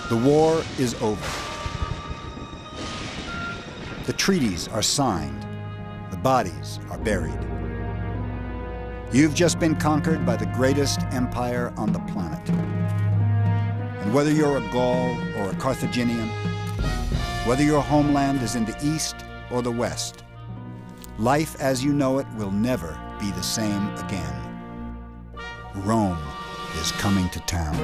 The war is over. The treaties are signed. The bodies are buried. You've just been conquered by the greatest empire on the planet. And whether you're a Gaul or a Carthaginian, whether your homeland is in the east or the west, life as you know it will never be the same again. Rome is coming to town.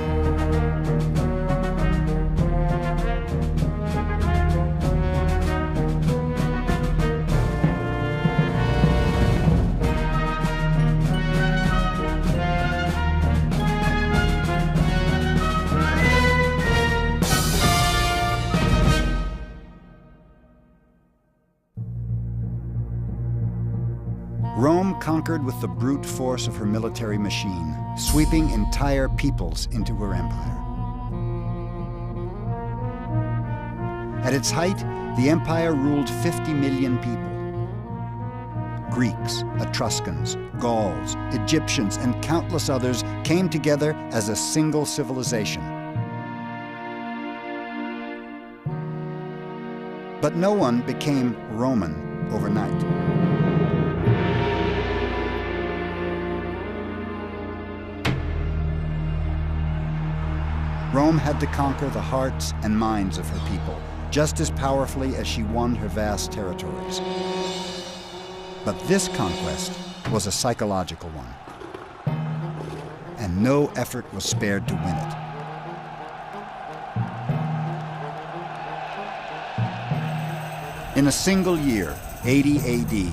Rome conquered with the brute force of her military machine, sweeping entire peoples into her empire. At its height, the empire ruled 50 million people. Greeks, Etruscans, Gauls, Egyptians, and countless others came together as a single civilization. But no one became Roman overnight. Rome had to conquer the hearts and minds of her people, just as powerfully as she won her vast territories. But this conquest was a psychological one, and no effort was spared to win it. In a single year, 80 AD,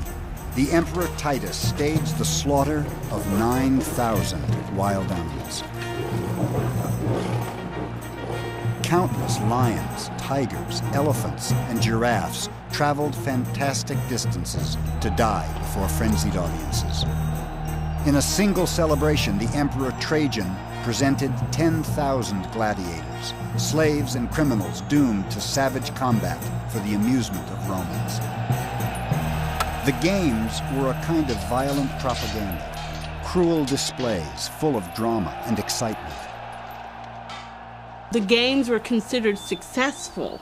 the Emperor Titus staged the slaughter of 9,000 wild animals. Countless lions, tigers, elephants, and giraffes traveled fantastic distances to die before frenzied audiences. In a single celebration, the Emperor Trajan presented 10,000 gladiators, slaves and criminals doomed to savage combat for the amusement of Romans. The games were a kind of violent propaganda, cruel displays full of drama and excitement. The games were considered successful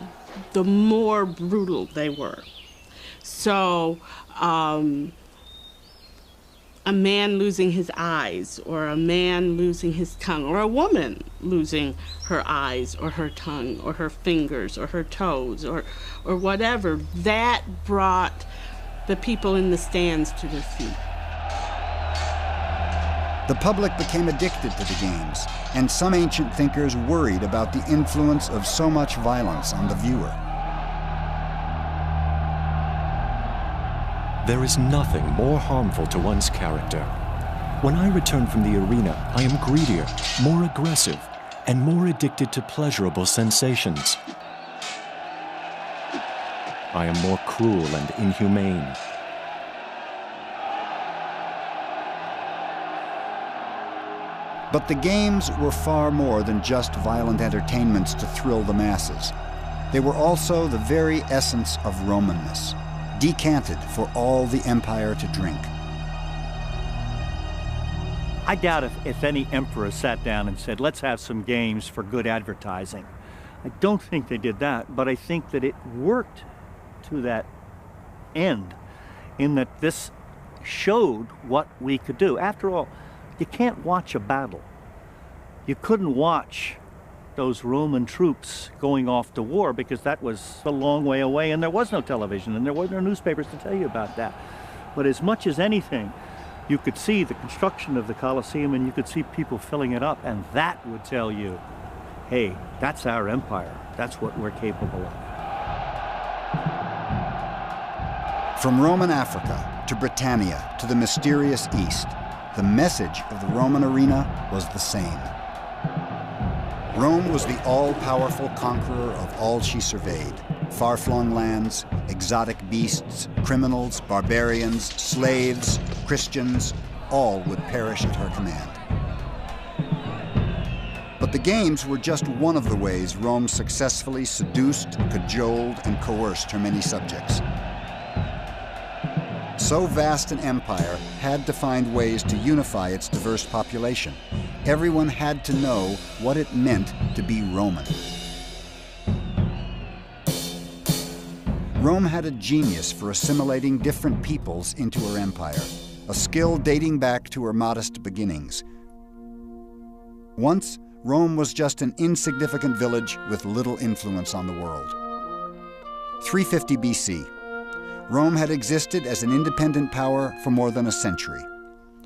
the more brutal they were. So a man losing his eyes, or a man losing his tongue, or a woman losing her eyes or her tongue or her fingers or her toes or whatever, that brought the people in the stands to their feet. The public became addicted to the games, and some ancient thinkers worried about the influence of so much violence on the viewer. There is nothing more harmful to one's character. When I return from the arena, I am greedier, more aggressive, and more addicted to pleasurable sensations. I am more cruel and inhumane. But the games were far more than just violent entertainments to thrill the masses. They were also the very essence of Romanness, decanted for all the empire to drink. I doubt if any emperor sat down and said, let's have some games for good advertising. I don't think they did that, but I think that it worked to that end, in that this showed what we could do. After all, you can't watch a battle. You couldn't watch those Roman troops going off to war because that was a long way away, and there was no television and there were no newspapers to tell you about that. But as much as anything, you could see the construction of the Colosseum and you could see people filling it up, and that would tell you, hey, that's our empire. That's what we're capable of. From Roman Africa to Britannia to the mysterious East, the message of the Roman arena was the same. Rome was the all-powerful conqueror of all she surveyed. Far-flung lands, exotic beasts, criminals, barbarians, slaves, Christians, all would perish at her command. But the games were just one of the ways Rome successfully seduced, cajoled, and coerced her many subjects. So vast an empire had to find ways to unify its diverse population. Everyone had to know what it meant to be Roman. Rome had a genius for assimilating different peoples into her empire, a skill dating back to her modest beginnings. Once, Rome was just an insignificant village with little influence on the world. 350 BC. Rome had existed as an independent power for more than a century.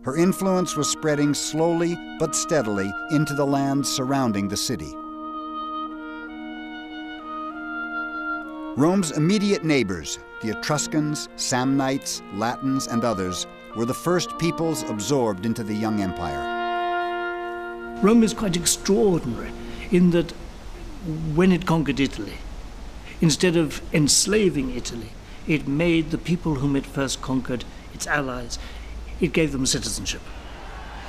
Her influence was spreading slowly but steadily into the lands surrounding the city. Rome's immediate neighbors, the Etruscans, Samnites, Latins, and others, were the first peoples absorbed into the young empire. Rome is quite extraordinary in that when it conquered Italy, instead of enslaving Italy, it made the people whom it first conquered its allies. It gave them citizenship.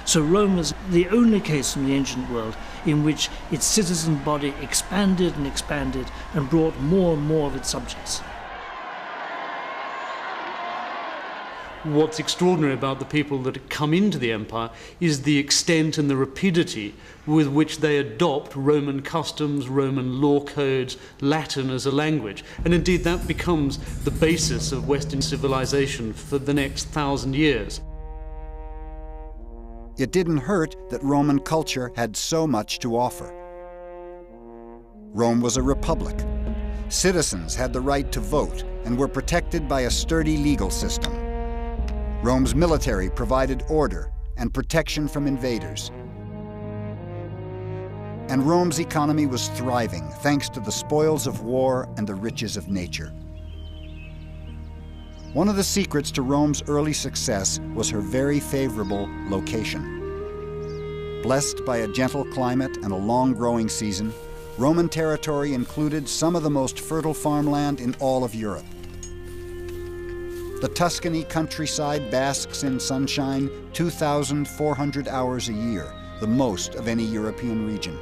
So Rome is the only case in the ancient world in which its citizen body expanded and expanded and brought more and more of its subjects. What's extraordinary about the people that come into the empire is the extent and the rapidity with which they adopt Roman customs, Roman law codes, Latin as a language. And indeed that becomes the basis of Western civilization for the next 1,000 years. It didn't hurt that Roman culture had so much to offer. Rome was a republic. Citizens had the right to vote and were protected by a sturdy legal system. Rome's military provided order and protection from invaders. And Rome's economy was thriving thanks to the spoils of war and the riches of nature. One of the secrets to Rome's early success was her very favorable location. Blessed by a gentle climate and a long growing season, Roman territory included some of the most fertile farmland in all of Europe. The Tuscany countryside basks in sunshine 2,400 hours a year, the most of any European region.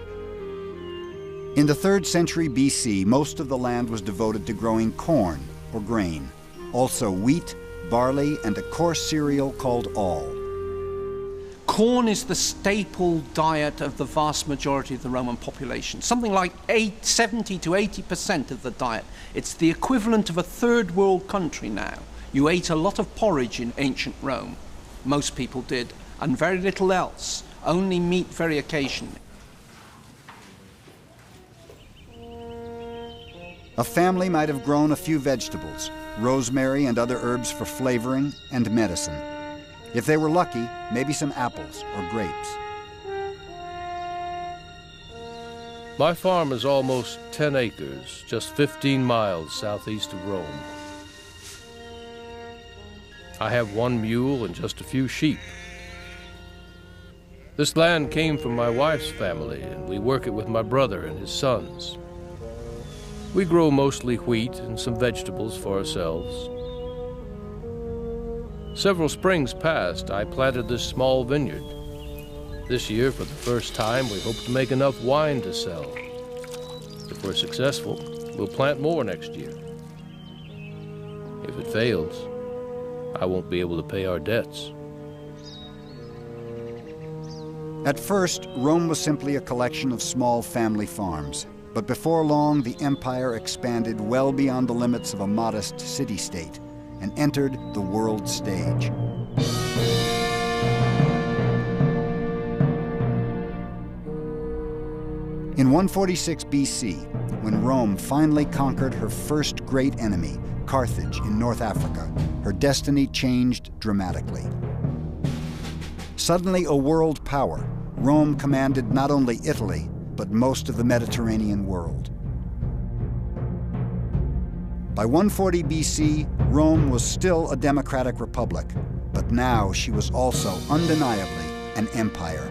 In the 3rd century BC, most of the land was devoted to growing corn or grain, also wheat, barley, and a coarse cereal called all. Corn is the staple diet of the vast majority of the Roman population, something like 70 to 80% of the diet. It's the equivalent of a third world country now. You ate a lot of porridge in ancient Rome, most people did, and very little else, only meat very occasionally. A family might have grown a few vegetables, rosemary and other herbs for flavoring and medicine. If they were lucky, maybe some apples or grapes. My farm is almost 10 acres, just 15 miles southeast of Rome. I have 1 mule and just a few sheep. This land came from my wife's family, and we work it with my brother and his sons. We grow mostly wheat and some vegetables for ourselves. Several springs past, I planted this small vineyard. This year, for the first time, we hope to make enough wine to sell. If we're successful, we'll plant more next year. If it fails, I won't be able to pay our debts. At first, Rome was simply a collection of small family farms. But before long, the empire expanded well beyond the limits of a modest city-state and entered the world stage. In 146 BC, when Rome finally conquered her first great enemy, Carthage in North Africa, her destiny changed dramatically. Suddenly a world power, Rome commanded not only Italy, but most of the Mediterranean world. By 140 BC, Rome was still a democratic republic, but now she was also undeniably an empire,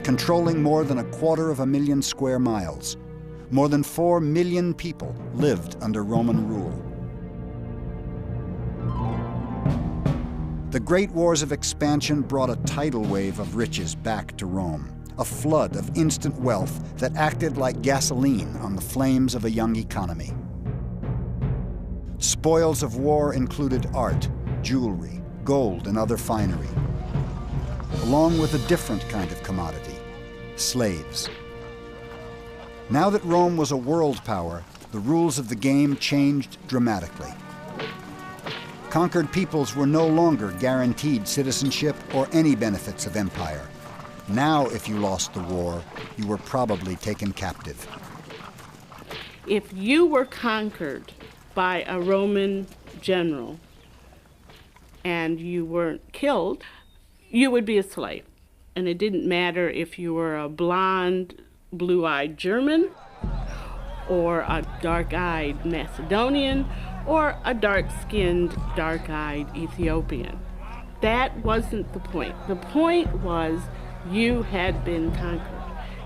controlling more than 250,000 square miles. More than 4 million people lived under Roman rule. The great wars of expansion brought a tidal wave of riches back to Rome, a flood of instant wealth that acted like gasoline on the flames of a young economy. Spoils of war included art, jewelry, gold, and other finery, along with a different kind of commodity, slaves. Now that Rome was a world power, the rules of the game changed dramatically. Conquered peoples were no longer guaranteed citizenship or any benefits of empire. Now, if you lost the war, you were probably taken captive. If you were conquered by a Roman general and you weren't killed, you would be a slave. And it didn't matter if you were a blonde, blue-eyed German, or a dark-eyed Macedonian, or a dark-skinned, dark-eyed Ethiopian. That wasn't the point. The point was you had been conquered.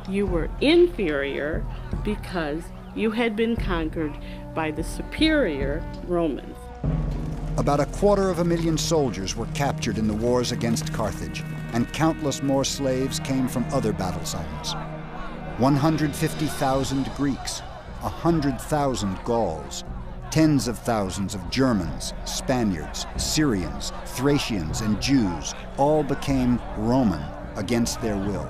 You were inferior because you had been conquered by the superior Romans. About 250,000 soldiers were captured in the wars against Carthage, and countless more slaves came from other battle zones. 150,000 Greeks, 100,000 Gauls, tens of thousands of Germans, Spaniards, Syrians, Thracians, and Jews all became Roman against their will.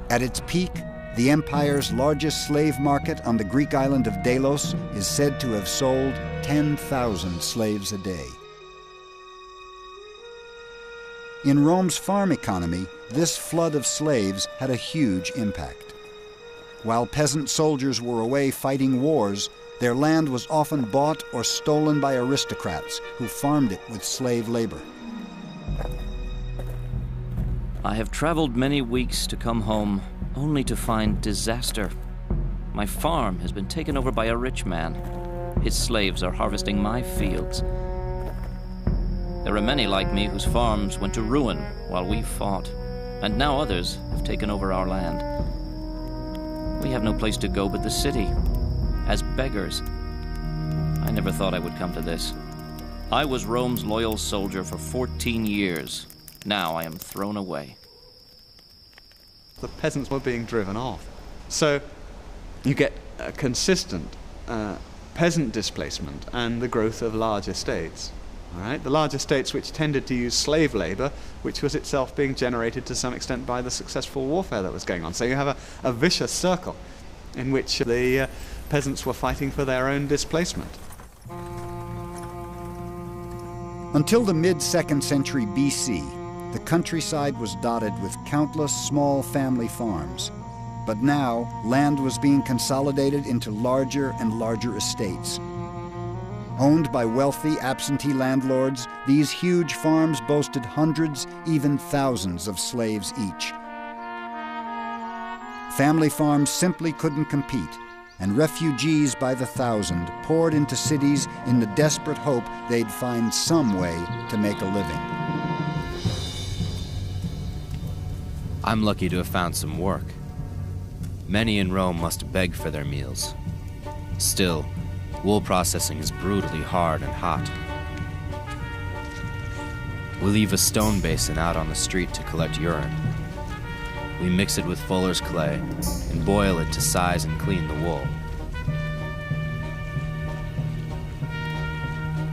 At its peak, the empire's largest slave market on the Greek island of Delos is said to have sold 10,000 slaves a day. In Rome's farm economy, this flood of slaves had a huge impact. While peasant soldiers were away fighting wars, their land was often bought or stolen by aristocrats who farmed it with slave labor. I have traveled many weeks to come home, only to find disaster. My farm has been taken over by a rich man. His slaves are harvesting my fields. There are many like me whose farms went to ruin while we fought, and now others have taken over our land. We have no place to go but the city, as beggars. I never thought I would come to this. I was Rome's loyal soldier for 14 years. Now I am thrown away. The peasants were being driven off. So you get a consistent peasant displacement and the growth of large estates. All right? The large estates which tended to use slave labor, which was itself being generated to some extent by the successful warfare that was going on. So you have a vicious circle in which the peasants were fighting for their own displacement. Until the mid-2nd century BC, the countryside was dotted with countless small family farms. But now, land was being consolidated into larger and larger estates. Owned by wealthy absentee landlords, these huge farms boasted hundreds, even thousands of slaves each. Family farms simply couldn't compete, and refugees by the thousand poured into cities in the desperate hope they'd find some way to make a living. I'm lucky to have found some work. Many in Rome must beg for their meals. Still, wool processing is brutally hard and hot. We leave a stone basin out on the street to collect urine. We mix it with fuller's clay and boil it to size and clean the wool.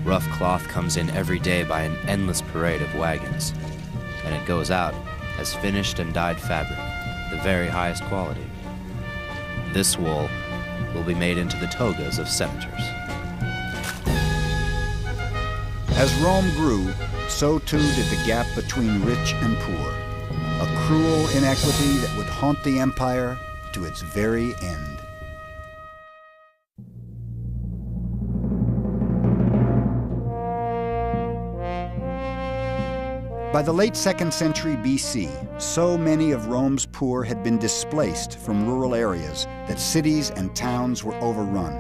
Rough cloth comes in every day by an endless parade of wagons, and it goes out as finished and dyed fabric, the very highest quality. This wool will be made into the togas of senators. As Rome grew, so too did the gap between rich and poor, a cruel inequity that would haunt the empire to its very end. By the late 2nd century BC, so many of Rome's poor had been displaced from rural areas that cities and towns were overrun.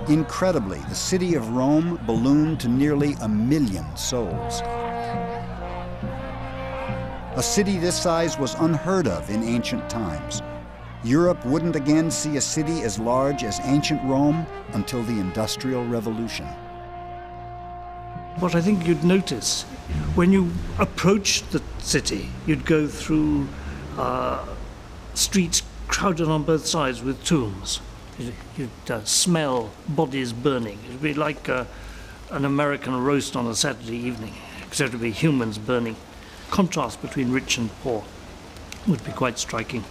Incredibly, the city of Rome ballooned to nearly 1 million souls. A city this size was unheard of in ancient times. Europe wouldn't again see a city as large as ancient Rome until the Industrial Revolution. What I think you'd notice, when you approached the city, you'd go through streets crowded on both sides with tombs. You'd smell bodies burning. It'd be like an American roast on a Saturday evening, except it'd be humans burning. Contrast between rich and poor would be quite striking.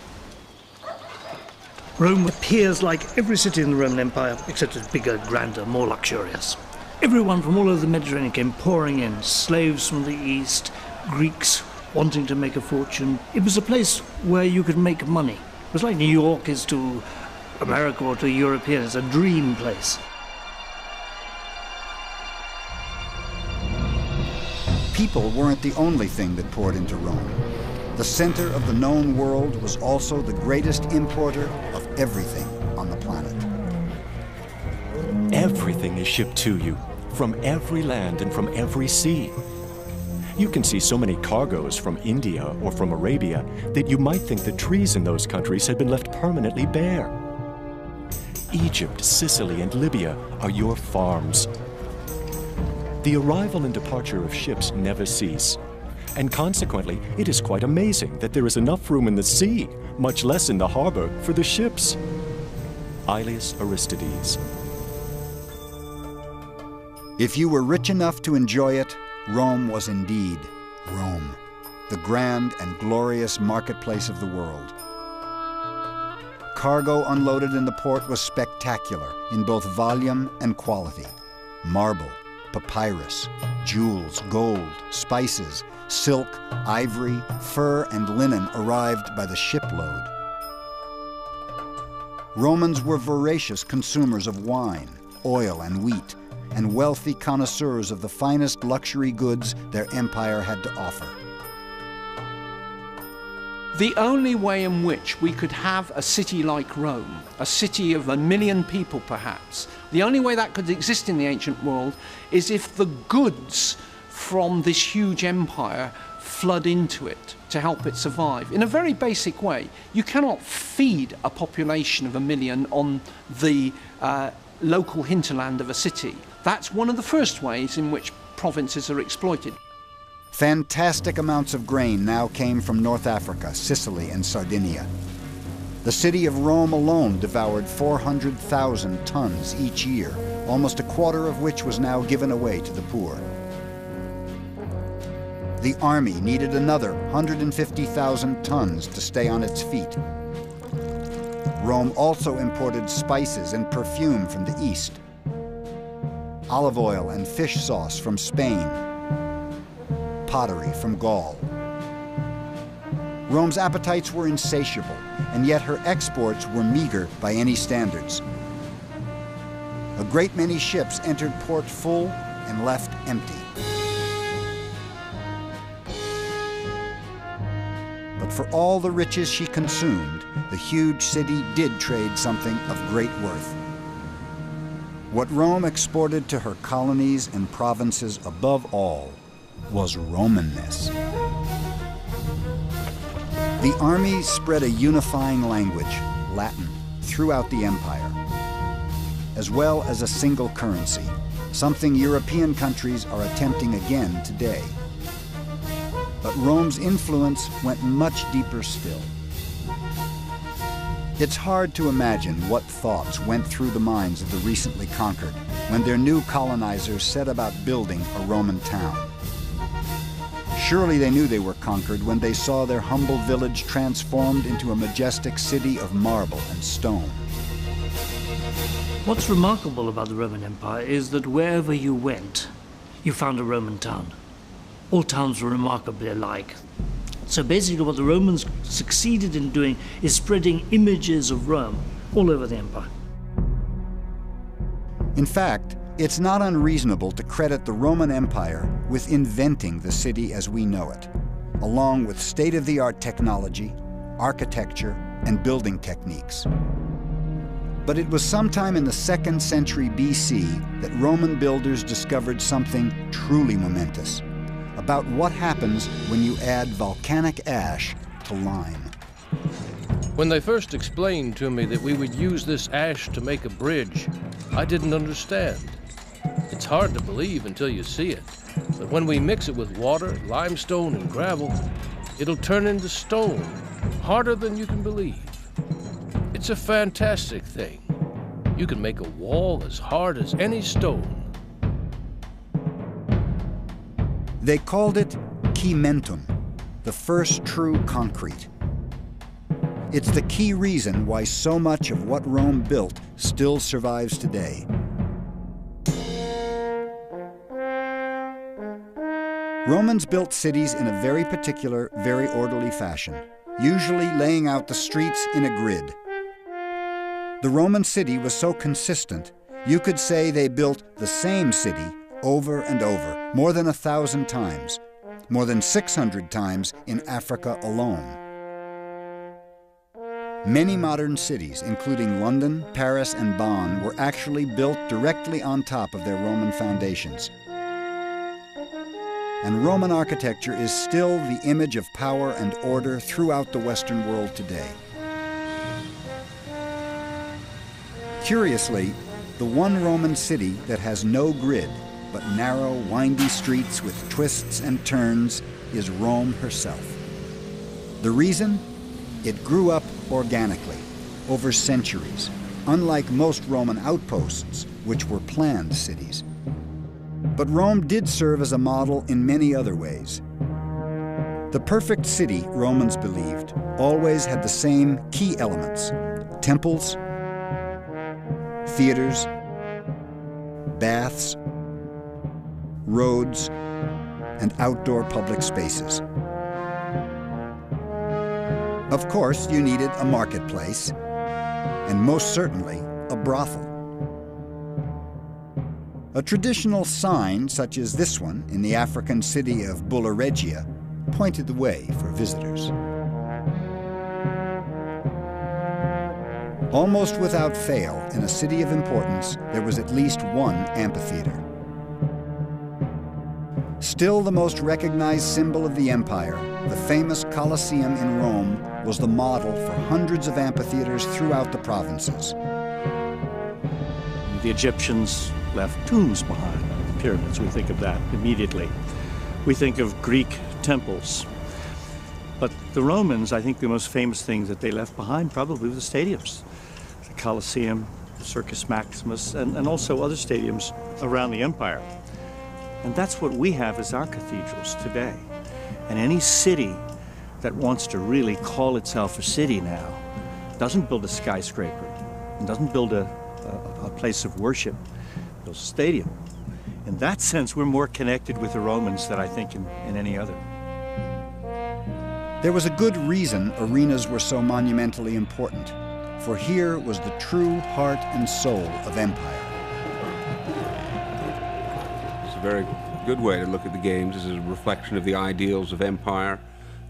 Rome appears like every city in the Roman Empire, except it's bigger, grander, more luxurious. Everyone from all over the Mediterranean came pouring in, slaves from the east, Greeks wanting to make a fortune. It was a place where you could make money. It was like New York is to America or to Europeans, a dream place. People weren't the only thing that poured into Rome. The center of the known world was also the greatest importer of everything on the planet. Everything is shipped to you, from every land and from every sea. You can see so many cargoes from India or from Arabia that you might think the trees in those countries had been left permanently bare. Egypt, Sicily, and Libya are your farms. The arrival and departure of ships never cease, and consequently, it is quite amazing that there is enough room in the sea, much less in the harbor, for the ships. Aelius Aristides. If you were rich enough to enjoy it, Rome was indeed Rome, the grand and glorious marketplace of the world. Cargo unloaded in the port was spectacular in both volume and quality. Marble, papyrus, jewels, gold, spices, silk, ivory, fur, and linen arrived by the shipload. Romans were voracious consumers of wine, oil, and wheat, and wealthy connoisseurs of the finest luxury goods their empire had to offer. The only way in which we could have a city like Rome, a city of 1 million people perhaps, the only way that could exist in the ancient world is if the goods from this huge empire flood into it to help it survive. In a very basic way, you cannot feed a population of 1 million on the local hinterland of a city. That's one of the first ways in which provinces are exploited. Fantastic amounts of grain now came from North Africa, Sicily, and Sardinia. The city of Rome alone devoured 400,000 tons each year, almost a quarter of which was now given away to the poor. The army needed another 150,000 tons to stay on its feet. Rome also imported spices and perfume from the east, olive oil and fish sauce from Spain, pottery from Gaul. Rome's appetites were insatiable, and yet her exports were meager by any standards. A great many ships entered port full and left empty. But for all the riches she consumed, the huge city did trade something of great worth. What Rome exported to her colonies and provinces above all was Romanness. The army spread a unifying language, Latin, throughout the empire, as well as a single currency, something European countries are attempting again today. But Rome's influence went much deeper still. It's hard to imagine what thoughts went through the minds of the recently conquered when their new colonizers set about building a Roman town. Surely they knew they were conquered when they saw their humble village transformed into a majestic city of marble and stone. What's remarkable about the Roman Empire is that wherever you went, you found a Roman town. All towns were remarkably alike. So basically what the Romans succeeded in doing is spreading images of Rome all over the empire. In fact, it's not unreasonable to credit the Roman Empire with inventing the city as we know it, along with state-of-the-art technology, architecture, and building techniques. But it was sometime in the 2nd century BC that Roman builders discovered something truly momentous about what happens when you add volcanic ash to lime. When they first explained to me that we would use this ash to make a bridge, I didn't understand. It's hard to believe until you see it, but when we mix it with water, limestone, and gravel, it'll turn into stone, harder than you can believe. It's a fantastic thing. You can make a wall as hard as any stone. They called it cimentum, the first true concrete. It's the key reason why so much of what Rome built still survives today. Romans built cities in a very particular, very orderly fashion, usually laying out the streets in a grid. The Roman city was so consistent, you could say they built the same city over and over, more than 1,000 times, more than 600 times in Africa alone. Many modern cities, including London, Paris, and Bonn, were actually built directly on top of their Roman foundations. And Roman architecture is still the image of power and order throughout the Western world today. Curiously, the one Roman city that has no grid, but narrow, windy streets with twists and turns, is Rome herself. The reason? It grew up organically, over centuries, unlike most Roman outposts, which were planned cities. But Rome did serve as a model in many other ways. The perfect city, Romans believed, always had the same key elements: temples, theaters, baths, roads, and outdoor public spaces. Of course, you needed a marketplace, and most certainly a brothel. A traditional sign, such as this one in the African city of Bulla Regia, pointed the way for visitors. Almost without fail, in a city of importance, there was at least one amphitheater. Still the most recognized symbol of the empire, the famous Colosseum in Rome was the model for hundreds of amphitheaters throughout the provinces. The Egyptians left tombs behind, pyramids. We think of that immediately. We think of Greek temples. But the Romans, I think the most famous thing that they left behind probably were the stadiums. The Colosseum, the Circus Maximus, and also other stadiums around the empire. And that's what we have as our cathedrals today. And any city that wants to really call itself a city now doesn't build a skyscraper, and doesn't build a place of worship, builds a stadium. In that sense, we're more connected with the Romans than I think in any other. There was a good reason arenas were so monumentally important, for here was the true heart and soul of empire. It's a very good way to look at the games as a reflection of the ideals of empire.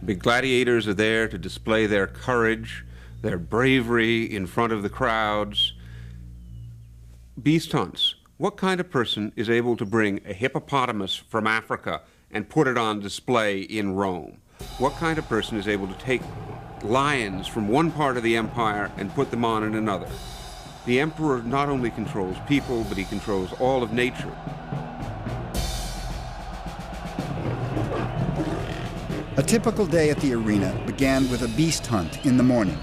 The big gladiators are there to display their courage, their bravery in front of the crowds. Beast hunts. What kind of person is able to bring a hippopotamus from Africa and put it on display in Rome? What kind of person is able to take lions from one part of the empire and put them on in another? The emperor not only controls people, but he controls all of nature. A typical day at the arena began with a beast hunt in the morning.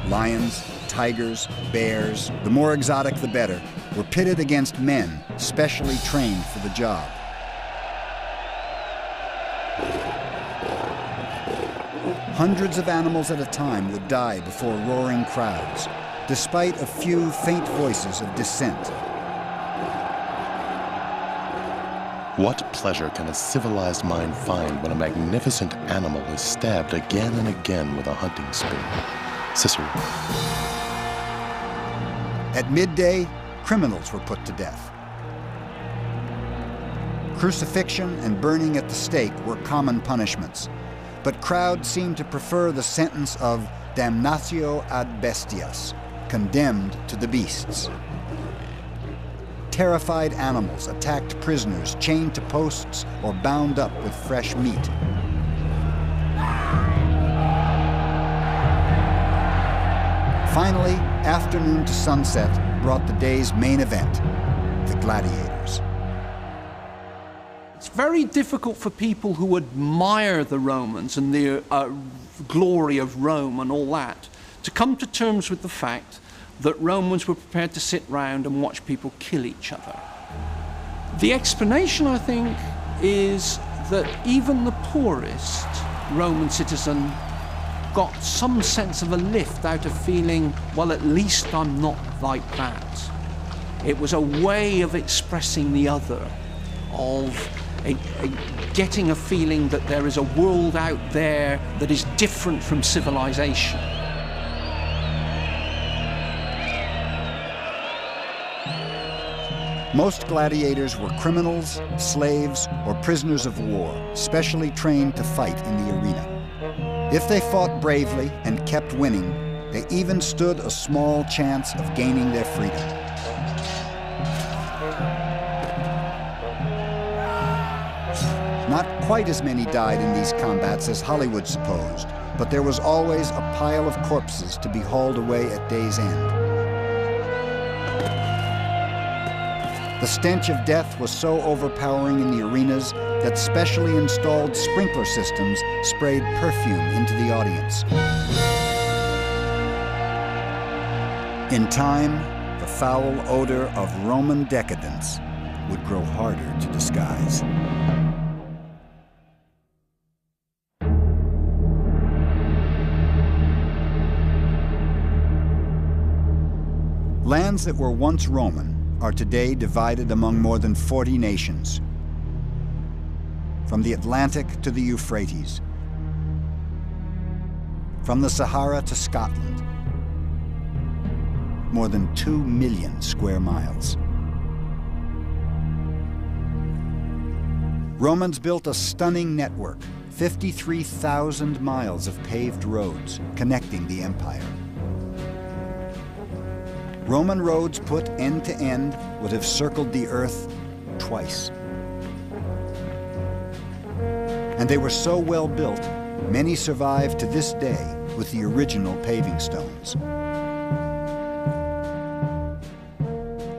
Lions, tigers, bears, the more exotic the better, were pitted against men specially trained for the job. Hundreds of animals at a time would die before roaring crowds, despite a few faint voices of dissent. What pleasure can a civilized mind find when a magnificent animal is stabbed again and again with a hunting spear? Cicero. At midday, criminals were put to death. Crucifixion and burning at the stake were common punishments, but crowds seemed to prefer the sentence of damnatio ad bestias, condemned to the beasts. Terrified animals attacked prisoners chained to posts or bound up with fresh meat. Finally, afternoon to sunset brought the day's main event, the gladiators. It's very difficult for people who admire the Romans and the glory of Rome and all that to come to terms with the fact that Romans were prepared to sit round and watch people kill each other. The explanation, I think, is that even the poorest Roman citizen got some sense of a lift out of feeling, well, at least I'm not like that. It was a way of expressing the other of getting a feeling that there is a world out there that is different from civilization. Most gladiators were criminals, slaves, or prisoners of war, specially trained to fight in the arena. If they fought bravely and kept winning, they even stood a small chance of gaining their freedom. Not quite as many died in these combats as Hollywood supposed, but there was always a pile of corpses to be hauled away at day's end. The stench of death was so overpowering in the arenas that specially installed sprinkler systems sprayed perfume into the audience. In time, the foul odor of Roman decadence would grow harder to disguise. Lands that were once Roman are today divided among more than 40 nations. From the Atlantic to the Euphrates, from the Sahara to Scotland, more than 2 million square miles. Romans built a stunning network, 53,000 miles of paved roads connecting the empire. Roman roads put end to end would have circled the earth twice. And they were so well built, many survive to this day with the original paving stones.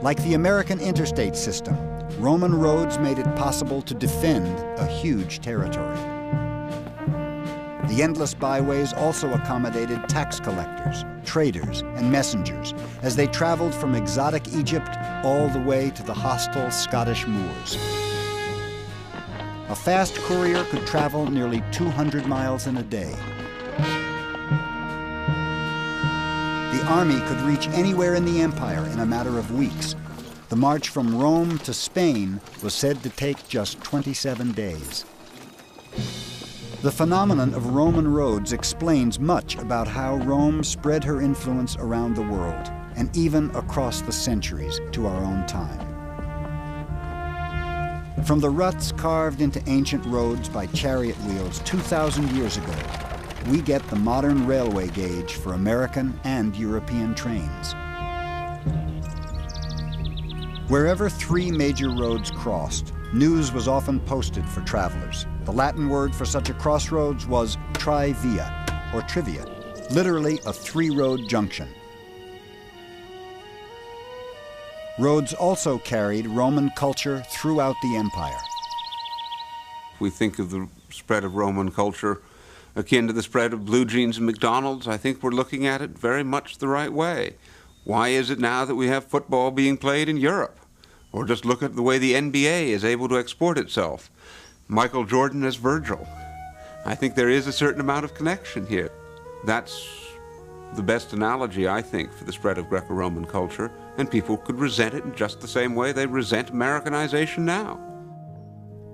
Like the American interstate system, Roman roads made it possible to defend a huge territory. The endless byways also accommodated tax collectors, traders, and messengers as they traveled from exotic Egypt all the way to the hostile Scottish Moors. A fast courier could travel nearly 200 miles in a day. The army could reach anywhere in the empire in a matter of weeks. The march from Rome to Spain was said to take just 27 days. The phenomenon of Roman roads explains much about how Rome spread her influence around the world, and even across the centuries to our own time. From the ruts carved into ancient roads by chariot wheels 2,000 years ago, we get the modern railway gauge for American and European trains. Wherever 3 major roads crossed, news was often posted for travelers. The Latin word for such a crossroads was trivia, or trivia, literally a 3-road junction. Roads also carried Roman culture throughout the empire. We think of the spread of Roman culture akin to the spread of blue jeans and McDonald's. I think we're looking at it very much the right way. Why is it now that we have football being played in Europe? Or just look at the way the NBA is able to export itself. Michael Jordan as Virgil. I think there is a certain amount of connection here. That's the best analogy, I think, for the spread of Greco-Roman culture, and people could resent it in just the same way they resent Americanization now.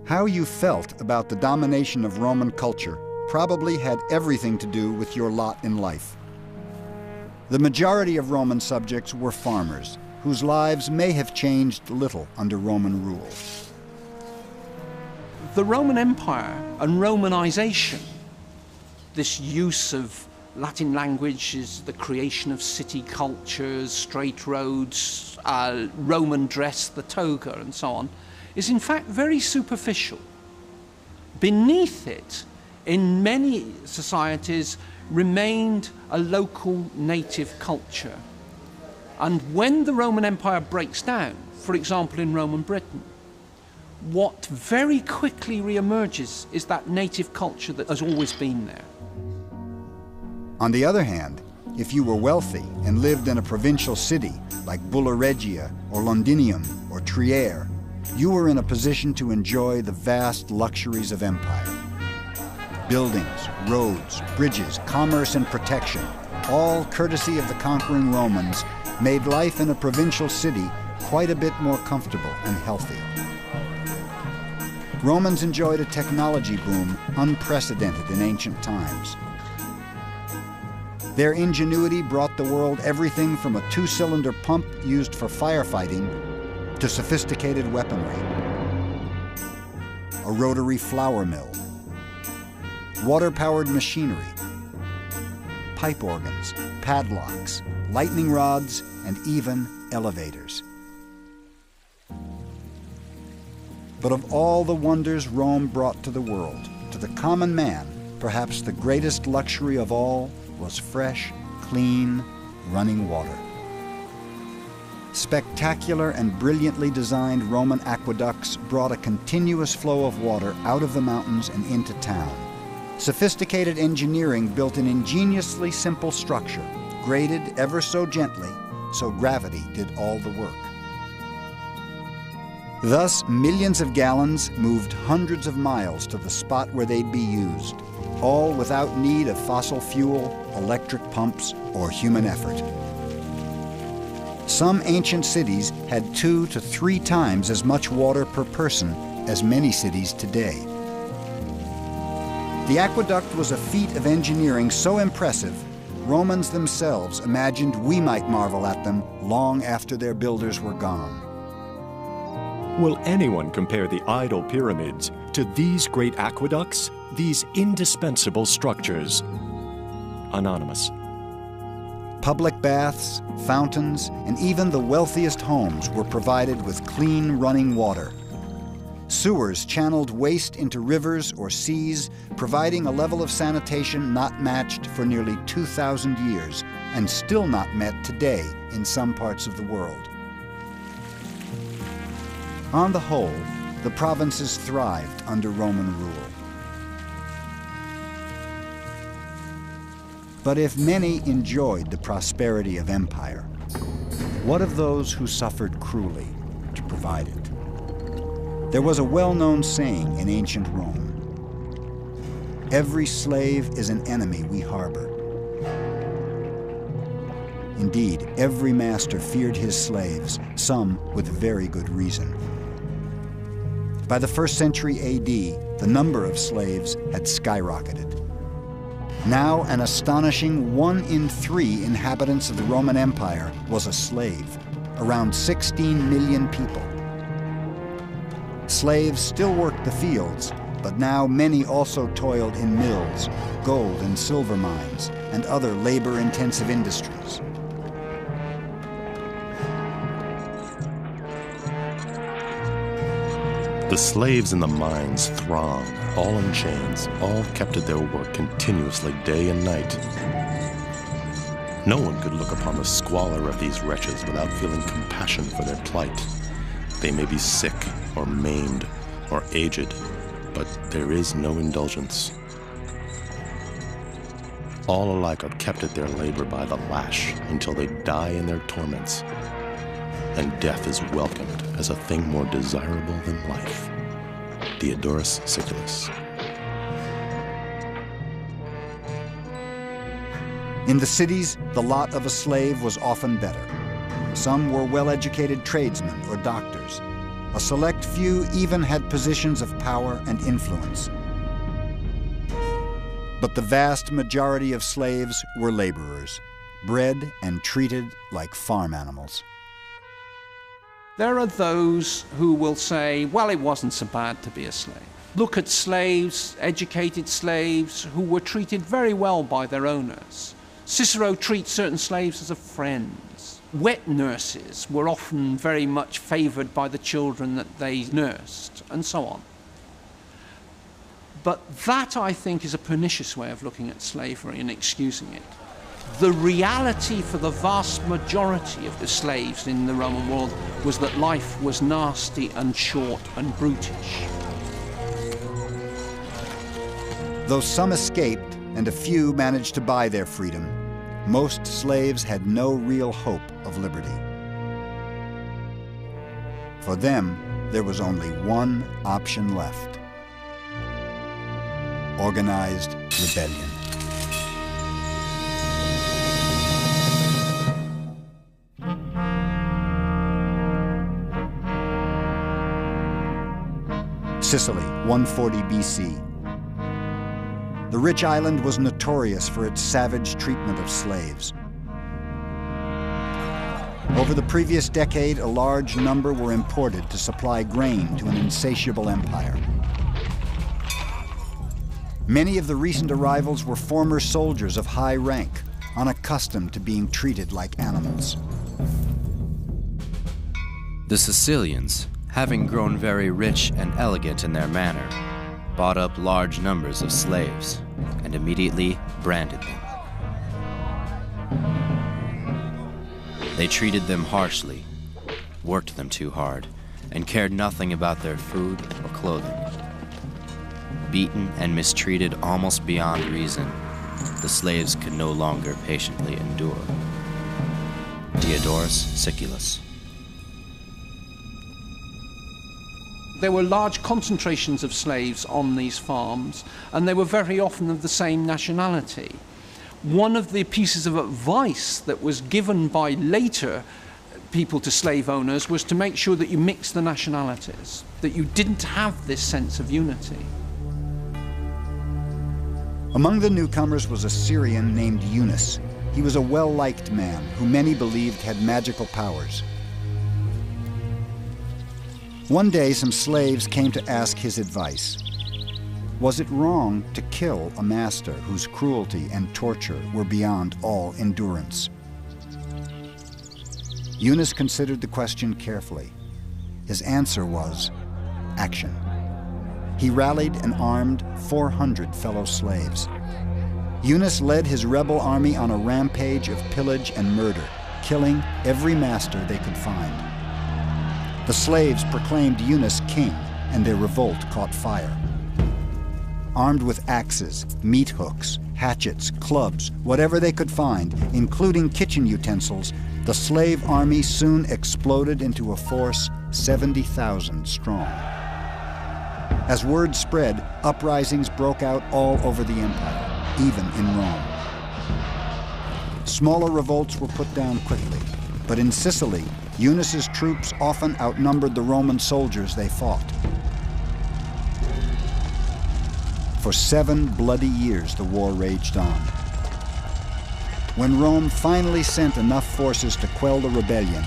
How you felt about the domination of Roman culture probably had everything to do with your lot in life. The majority of Roman subjects were farmers, whose lives may have changed little under Roman rule. The Roman Empire and Romanization, this use of Latin language is the creation of city cultures, straight roads, Roman dress, the toga, and so on, is in fact very superficial. Beneath it, in many societies, remained a local native culture. And when the Roman Empire breaks down, for example in Roman Britain, what very quickly re-emerges is that native culture that has always been there. On the other hand, if you were wealthy and lived in a provincial city like Bulla Regia or Londinium or Trier, you were in a position to enjoy the vast luxuries of empire. Buildings, roads, bridges, commerce, and protection, all courtesy of the conquering Romans, made life in a provincial city quite a bit more comfortable and healthy. Romans enjoyed a technology boom unprecedented in ancient times. Their ingenuity brought the world everything from a 2-cylinder pump used for firefighting to sophisticated weaponry, a rotary flour mill, water-powered machinery, pipe organs, padlocks, lightning rods, and even elevators. But of all the wonders Rome brought to the world, to the common man, perhaps the greatest luxury of all was fresh, clean, running water. Spectacular and brilliantly designed Roman aqueducts brought a continuous flow of water out of the mountains and into town. Sophisticated engineering built an ingeniously simple structure, graded ever so gently, so gravity did all the work. Thus, millions of gallons moved hundreds of miles to the spot where they'd be used, all without need of fossil fuel, electric pumps, or human effort. Some ancient cities had 2 to 3 times as much water per person as many cities today. The aqueduct was a feat of engineering so impressive, Romans themselves imagined we might marvel at them long after their builders were gone. Will anyone compare the idol pyramids to these great aqueducts, these indispensable structures? Anonymous. Public baths, fountains, and even the wealthiest homes were provided with clean running water. Sewers channeled waste into rivers or seas, providing a level of sanitation not matched for nearly 2,000 years and still not met today in some parts of the world. On the whole, the provinces thrived under Roman rule. But if many enjoyed the prosperity of empire, what of those who suffered cruelly to provide it? There was a well-known saying in ancient Rome: "Every slave is an enemy we harbor." Indeed, every master feared his slaves, some with very good reason. By the 1st century AD, the number of slaves had skyrocketed. Now, an astonishing 1 in 3 inhabitants of the Roman Empire was a slave, around 16 million people. Slaves still worked the fields, but now many also toiled in mills, gold and silver mines, and other labor-intensive industries. The slaves in the mines thronged, all in chains, all kept at their work continuously day and night. No one could look upon the squalor of these wretches without feeling compassion for their plight. They may be sick or maimed or aged, but there is no indulgence. All alike are kept at their labor by the lash until they die in their torments, and death is welcomed as a thing more desirable than life. Diodorus Siculus. In the cities, the lot of a slave was often better. Some were well-educated tradesmen or doctors. A select few even had positions of power and influence. But the vast majority of slaves were laborers, bred and treated like farm animals. There are those who will say, well, it wasn't so bad to be a slave. Look at slaves, educated slaves, who were treated very well by their owners. Cicero treats certain slaves as friends. Wet nurses were often very much favored by the children that they nursed, and so on. But that, I think, is a pernicious way of looking at slavery and excusing it. The reality for the vast majority of the slaves in the Roman world was that life was nasty and short and brutish. Though some escaped and a few managed to buy their freedom, most slaves had no real hope of liberty. For them, there was only one option left: organized rebellion. Sicily, 140 BC. The rich island was notorious for its savage treatment of slaves. Over the previous decade, a large number were imported to supply grain to an insatiable empire. Many of the recent arrivals were former soldiers of high rank, unaccustomed to being treated like animals. The Sicilians, having grown very rich and elegant in their manner, bought up large numbers of slaves and immediately branded them. They treated them harshly, worked them too hard, and cared nothing about their food or clothing. Beaten and mistreated almost beyond reason, the slaves could no longer patiently endure. Diodorus Siculus. There were large concentrations of slaves on these farms, and they were very often of the same nationality. One of the pieces of advice that was given by later people to slave owners was to make sure that you mixed the nationalities, that you didn't have this sense of unity. Among the newcomers was a Syrian named Yunus. He was a well-liked man who many believed had magical powers. One day, some slaves came to ask his advice. Was it wrong to kill a master whose cruelty and torture were beyond all endurance? Yunus considered the question carefully. His answer was action. He rallied and armed 400 fellow slaves. Yunus led his rebel army on a rampage of pillage and murder, killing every master they could find. The slaves proclaimed Yunus king, and their revolt caught fire. Armed with axes, meat hooks, hatchets, clubs, whatever they could find, including kitchen utensils, the slave army soon exploded into a force 70,000 strong. As word spread, uprisings broke out all over the empire, even in Rome. Smaller revolts were put down quickly, but in Sicily, Yunus's troops often outnumbered the Roman soldiers they fought. For 7 bloody years, the war raged on. When Rome finally sent enough forces to quell the rebellion,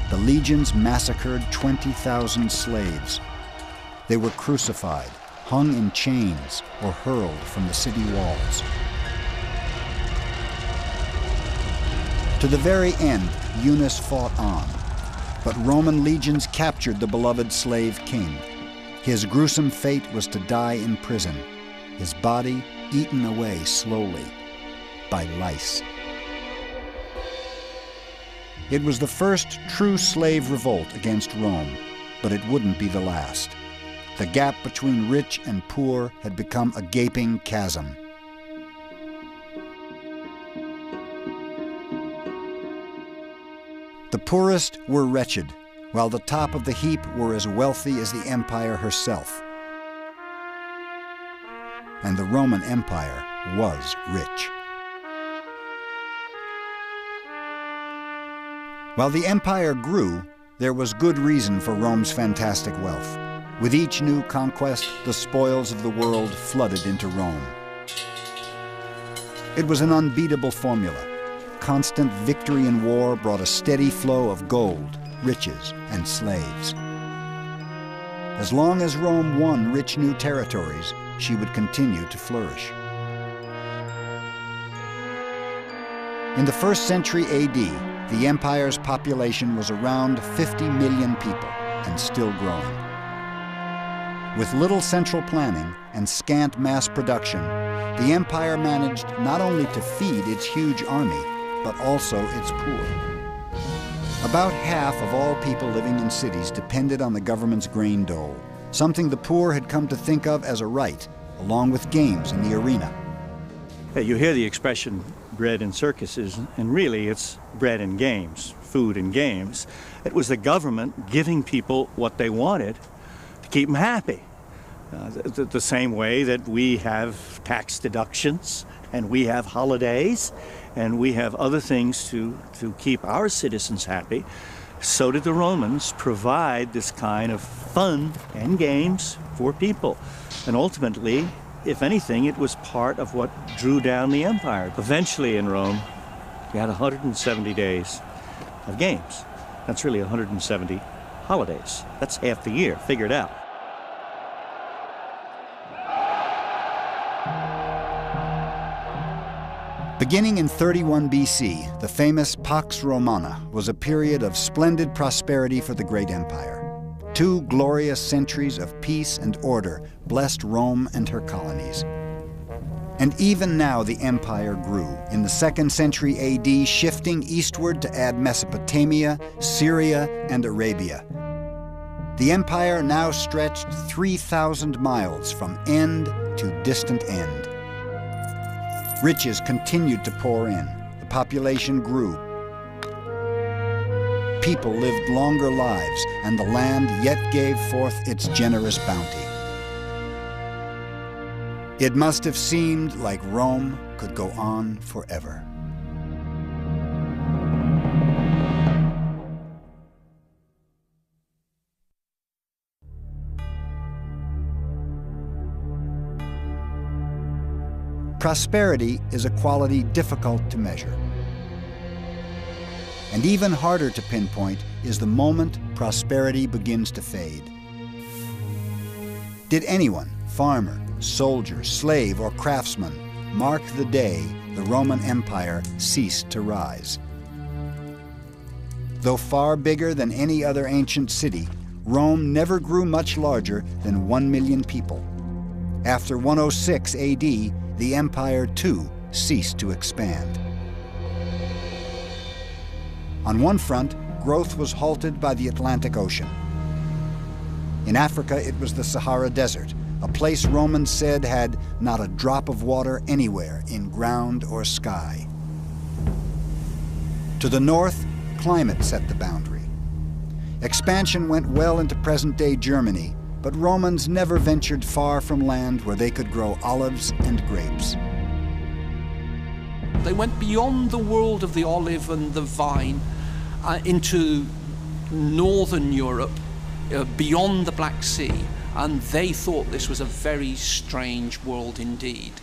the legions massacred 20,000 slaves. They were crucified, hung in chains, or hurled from the city walls. To the very end, Yunus fought on, but Roman legions captured the beloved slave king. His gruesome fate was to die in prison, his body eaten away slowly by lice. It was the first true slave revolt against Rome, but it wouldn't be the last. The gap between rich and poor had become a gaping chasm. The poorest were wretched, while the top of the heap were as wealthy as the empire herself. And the Roman Empire was rich. While the empire grew, there was good reason for Rome's fantastic wealth. With each new conquest, the spoils of the world flooded into Rome. It was an unbeatable formula. Constant victory in war brought a steady flow of gold, riches, and slaves. As long as Rome won rich new territories, she would continue to flourish. In the 1st century AD, the empire's population was around 50 million people and still growing. With little central planning and scant mass production, the empire managed not only to feed its huge army, but also its poor. About half of all people living in cities depended on the government's grain dole, something the poor had come to think of as a right, along with games in the arena. You hear the expression bread and circuses, and really it's bread and games, food and games. It was the government giving people what they wanted to keep them happy. The same way that we have tax deductions, and we have holidays, and we have other things to keep our citizens happy, so did the Romans provide this kind of fun and games for people. And ultimately, if anything, it was part of what drew down the empire. Eventually in Rome, you had 170 days of games. That's really 170 holidays. That's half the year, figured out. Beginning in 31 BC, the famous Pax Romana was a period of splendid prosperity for the great empire. 2 glorious centuries of peace and order blessed Rome and her colonies. And even now the empire grew, in the 2nd century AD, shifting eastward to add Mesopotamia, Syria, and Arabia. The empire now stretched 3,000 miles from end to distant end. Riches continued to pour in. The population grew. People lived longer lives, and the land yet gave forth its generous bounty. It must have seemed like Rome could go on forever. Prosperity is a quality difficult to measure. And even harder to pinpoint is the moment prosperity begins to fade. Did anyone, farmer, soldier, slave, or craftsman, mark the day the Roman Empire ceased to rise? Though far bigger than any other ancient city, Rome never grew much larger than 1 million people. After 106 AD, the empire too ceased to expand. On one front, growth was halted by the Atlantic Ocean. In Africa, it was the Sahara Desert, a place Romans said had not a drop of water anywhere in ground or sky. To the north, climate set the boundary. Expansion went well into present-day Germany, but Romans never ventured far from land where they could grow olives and grapes. They went beyond the world of the olive and the vine into northern Europe, beyond the Black Sea, and they thought this was a very strange world indeed,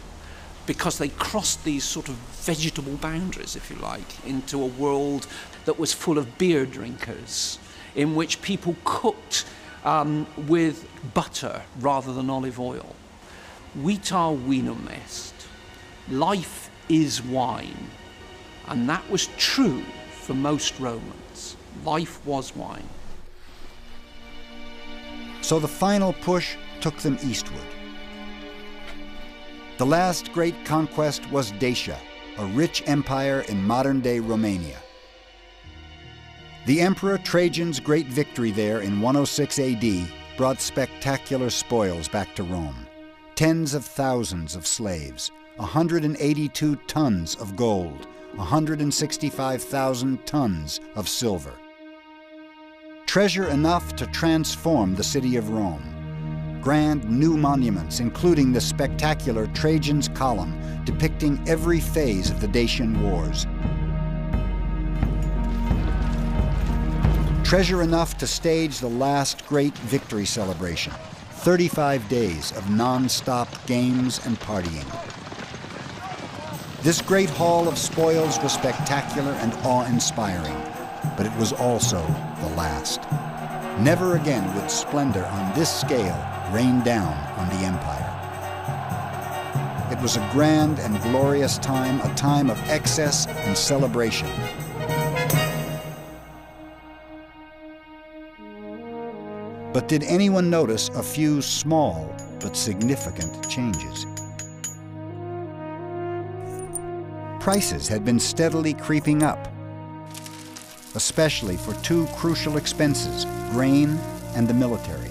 because they crossed these sort of vegetable boundaries, if you like, into a world that was full of beer drinkers, in which people cooked with butter rather than olive oil. Vita vinum est. Life is wine. And that was true for most Romans. Life was wine. So the final push took them eastward. The last great conquest was Dacia, a rich empire in modern-day Romania. The Emperor Trajan's great victory there in 106 AD brought spectacular spoils back to Rome. Tens of thousands of slaves, 182 tons of gold, 165,000 tons of silver. Treasure enough to transform the city of Rome. Grand new monuments, including the spectacular Trajan's Column, depicting every phase of the Dacian Wars. Treasure enough to stage the last great victory celebration, 35 days of non-stop games and partying. This great haul of spoils was spectacular and awe-inspiring, but it was also the last. Never again would splendor on this scale rain down on the empire. It was a grand and glorious time, a time of excess and celebration. But did anyone notice a few small but significant changes? Prices had been steadily creeping up, especially for 2 crucial expenses, grain and the military.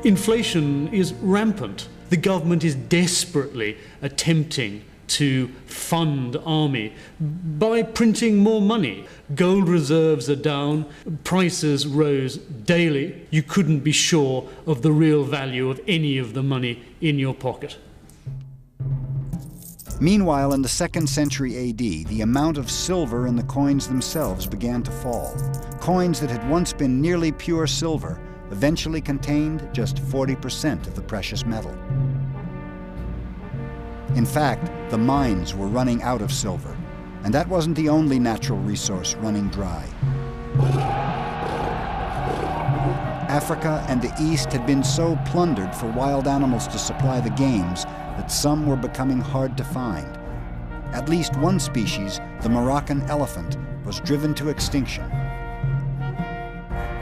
Inflation is rampant. The government is desperately attempting to fund army by printing more money. Gold reserves are down, prices rose daily. You couldn't be sure of the real value of any of the money in your pocket. Meanwhile, in the 2nd century AD, the amount of silver in the coins themselves began to fall. Coins that had once been nearly pure silver eventually contained just 40% of the precious metal. In fact, the mines were running out of silver, and that wasn't the only natural resource running dry. Africa and the East had been so plundered for wild animals to supply the games that some were becoming hard to find. At least one species, the Moroccan elephant, was driven to extinction.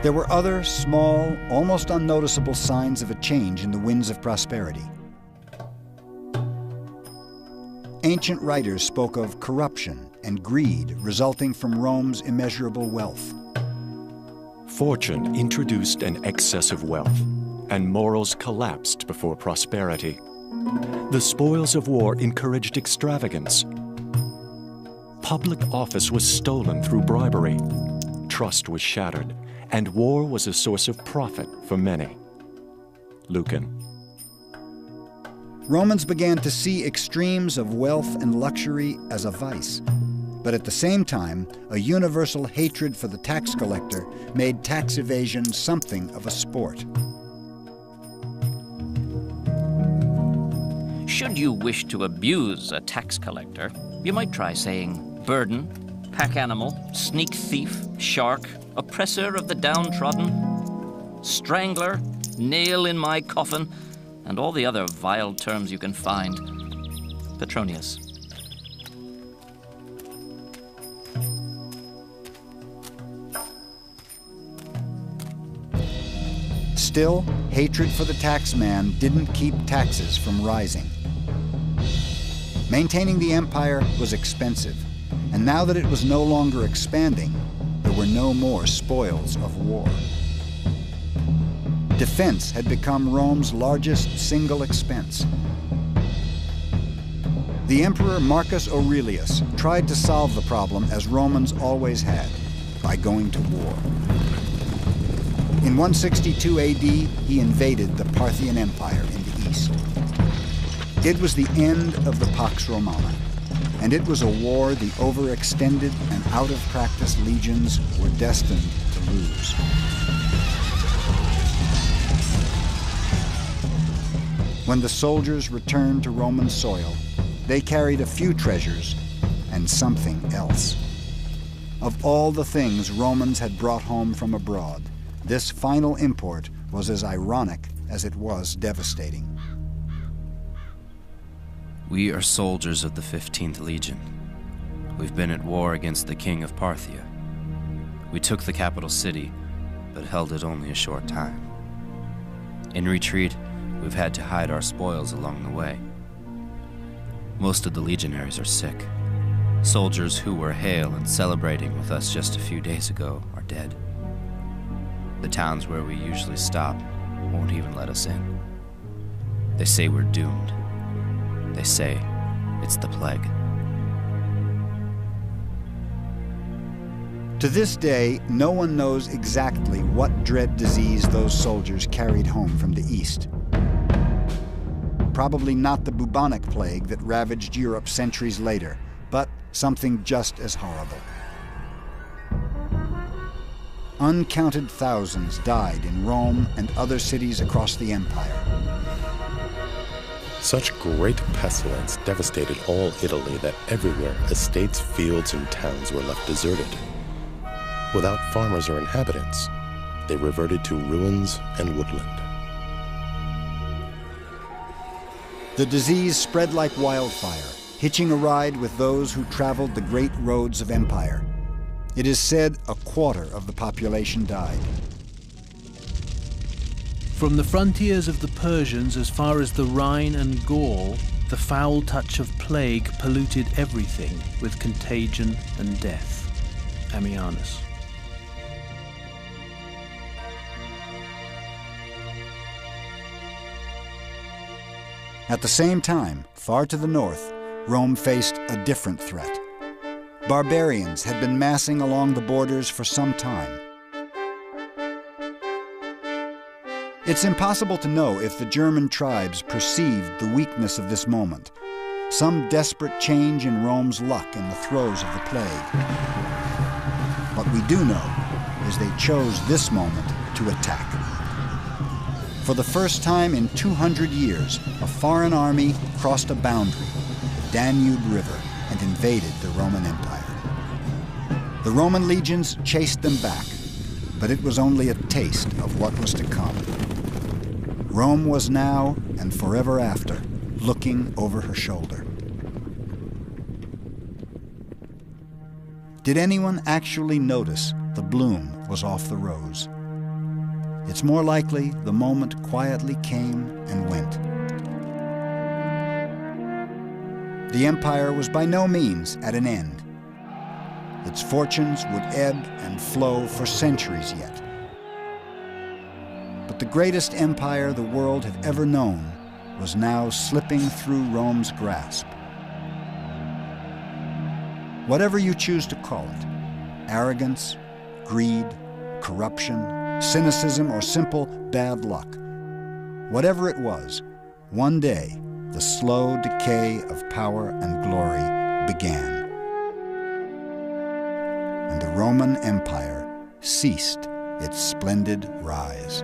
There were other small, almost unnoticeable signs of a change in the winds of prosperity. Ancient writers spoke of corruption and greed resulting from Rome's immeasurable wealth. Fortune introduced an excess of wealth, and morals collapsed before prosperity. The spoils of war encouraged extravagance. Public office was stolen through bribery. Trust was shattered, and war was a source of profit for many. Lucan. Romans began to see extremes of wealth and luxury as a vice. But at the same time, a universal hatred for the tax collector made tax evasion something of a sport. Should you wish to abuse a tax collector, you might try saying burden, pack animal, sneak thief, shark, oppressor of the downtrodden, strangler, nail in my coffin, and all the other vile terms you can find. Petronius. Still, hatred for the taxman didn't keep taxes from rising. Maintaining the empire was expensive, and now that it was no longer expanding, there were no more spoils of war. Defense had become Rome's largest single expense. The Emperor Marcus Aurelius tried to solve the problem as Romans always had, by going to war. In 162 AD, he invaded the Parthian Empire in the east. It was the end of the Pax Romana, and it was a war the overextended and out-of-practice legions were destined to lose. When the soldiers returned to Roman soil, they carried a few treasures and something else. Of all the things Romans had brought home from abroad, this final import was as ironic as it was devastating. We are soldiers of the 15th Legion. We've been at war against the king of Parthia. We took the capital city, but held it only a short time. In retreat, we've had to hide our spoils along the way. Most of the legionaries are sick. Soldiers who were hale and celebrating with us just a few days ago are dead. The towns where we usually stop won't even let us in. They say we're doomed. They say it's the plague. To this day, no one knows exactly what dread disease those soldiers carried home from the east. Probably not the bubonic plague that ravaged Europe centuries later, but something just as horrible. Uncounted thousands died in Rome and other cities across the empire. Such great pestilence devastated all Italy that everywhere estates, fields, and towns were left deserted. Without farmers or inhabitants, they reverted to ruins and woodland. The disease spread like wildfire, hitching a ride with those who traveled the great roads of empire. It is said a quarter of the population died. From the frontiers of the Persians as far as the Rhine and Gaul, the foul touch of plague polluted everything with contagion and death. Ammianus. At the same time, far to the north, Rome faced a different threat. Barbarians had been massing along the borders for some time. It's impossible to know if the German tribes perceived the weakness of this moment, some desperate change in Rome's luck in the throes of the plague. What we do know is they chose this moment to attack. For the first time in 200 years, a foreign army crossed a boundary, the Danube River, and invaded the Roman Empire. The Roman legions chased them back, but it was only a taste of what was to come. Rome was now, and forever after, looking over her shoulder. Did anyone actually notice the bloom was off the rose? It's more likely the moment quietly came and went. The empire was by no means at an end. Its fortunes would ebb and flow for centuries yet. But the greatest empire the world had ever known was now slipping through Rome's grasp. Whatever you choose to call it, arrogance, greed, corruption, cynicism, or simple bad luck, whatever it was, one day the slow decay of power and glory began. And the Roman Empire ceased its splendid rise.